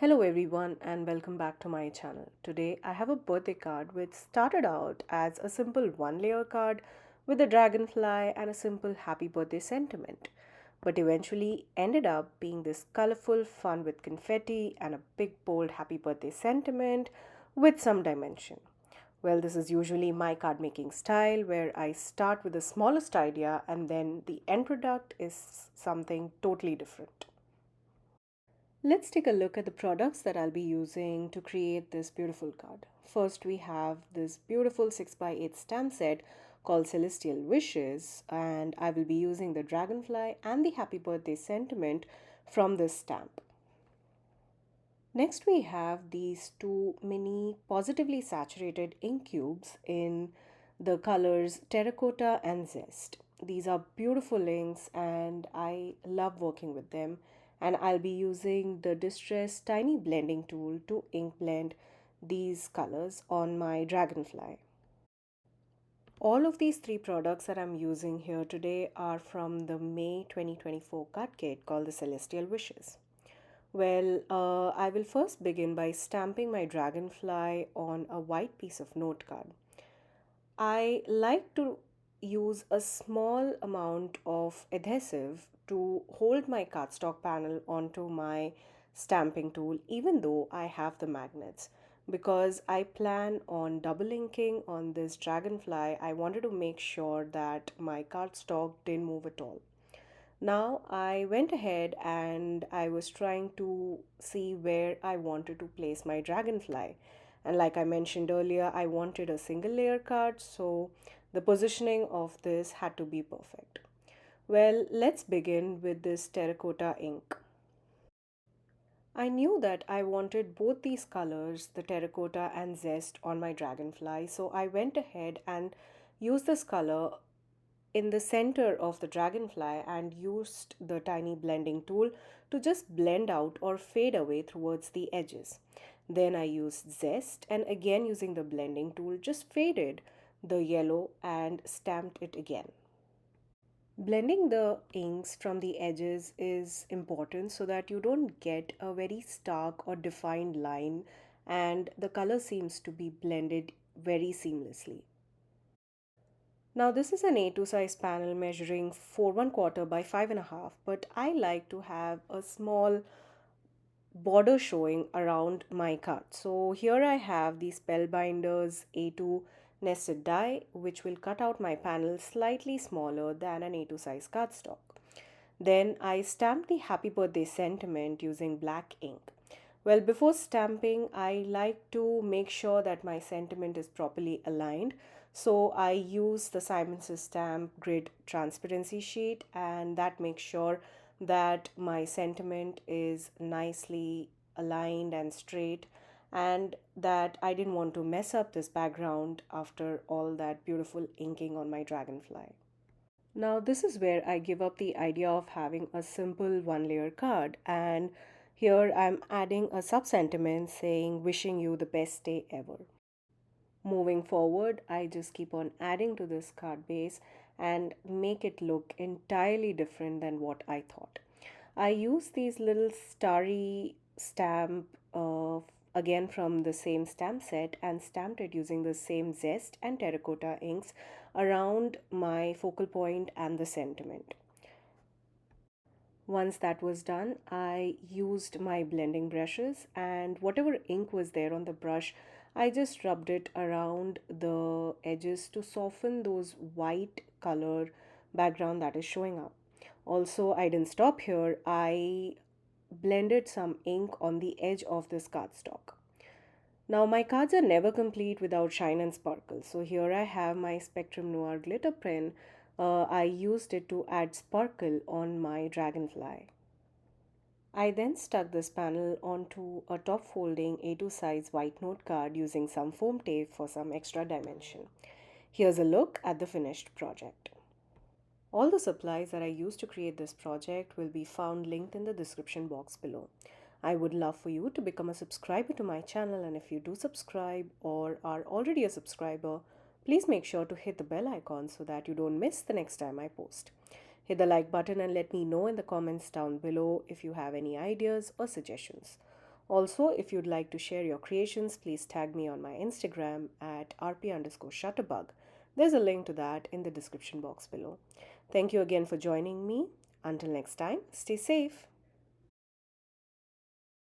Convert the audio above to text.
Hello everyone and welcome back to my channel. Today I have a birthday card which started out as a simple one layer card with a dragonfly and a simple happy birthday sentiment, but eventually ended up being this colorful fun with confetti and a big bold happy birthday sentiment with some dimension. Well, this is usually my card making style where I start with the smallest idea and then the end product is something totally different. Let's take a look at the products that I'll be using to create this beautiful card. First, we have this beautiful 6x8 stamp set called Celestial Wishes, and I will be using the dragonfly and the happy birthday sentiment from this stamp. Next, we have these two mini positively saturated ink cubes in the colors Terracotta and Zest. These are beautiful inks and I love working with them, and I'll be using the Distress Tiny Blending Tool to ink blend these colors on my dragonfly. All of these three products that I'm using here today are from the May 2024 cut kit called the Celestial Wishes. I will first begin by stamping my dragonfly on a white piece of note card. I like to use a small amount of adhesive to hold my cardstock panel onto my stamping tool, even though I have the magnets. Because I plan on double inking on this dragonfly, I wanted to make sure that my cardstock didn't move at all. Now I went ahead and I was trying to see where I wanted to place my dragonfly. And like I mentioned earlier, I wanted a single layer card, so the positioning of this had to be perfect. Well, let's begin with this terracotta ink. I knew that I wanted both these colors, the terracotta and zest, on my dragonfly, so I went ahead and used this color in the center of the dragonfly and used the tiny blending tool to just blend out or fade away towards the edges. Then I used zest and again using the blending tool just faded the yellow and stamped it again. Blending the inks from the edges is important so that you don't get a very stark or defined line and the color seems to be blended very seamlessly. Now this is an A2 size panel measuring 4 1/4 by 5 1/2, but I like to have a small border showing around my card. So here I have the Spellbinders A2 nested die which will cut out my panel slightly smaller than an A2 size cardstock. Then I stamped the happy birthday sentiment using black ink. Well, before stamping, I like to make sure that my sentiment is properly aligned. So I use the Simon Says Stamp Grid Transparency Sheet, and that makes sure that my sentiment is nicely aligned and straight, and that I didn't want to mess up this background after all that beautiful inking on my dragonfly. Now, this is where I give up the idea of having a simple one layer card, and here I'm adding a sub sentiment saying, wishing you the best day ever. Moving forward, I just keep on adding to this card base and make it look entirely different than what I thought. I use these little starry stamp again from the same stamp set and stamped it using the same zest and terracotta inks around my focal point and the sentiment. Once that was done, I used my blending brushes and whatever ink was there on the brush, I just rubbed it around the edges to soften those white color background that is showing up. Also, I didn't stop here. I blended some ink on the edge of this cardstock. Now my cards are never complete without shine and sparkle. So here I have my Spectrum Noir glitter pen. I used it to add sparkle on my dragonfly. I then stuck this panel onto a top folding A2 size white note card using some foam tape for some extra dimension. Here's a look at the finished project. All the supplies that I used to create this project will be found linked in the description box below. I would love for you to become a subscriber to my channel, and if you do subscribe or are already a subscriber, please make sure to hit the bell icon so that you don't miss the next time I post. Hit the like button and let me know in the comments down below if you have any ideas or suggestions. Also, if you'd like to share your creations, please tag me on my Instagram at rp_shutterbug. There's a link to that in the description box below. Thank you again for joining me. Until next time, stay safe.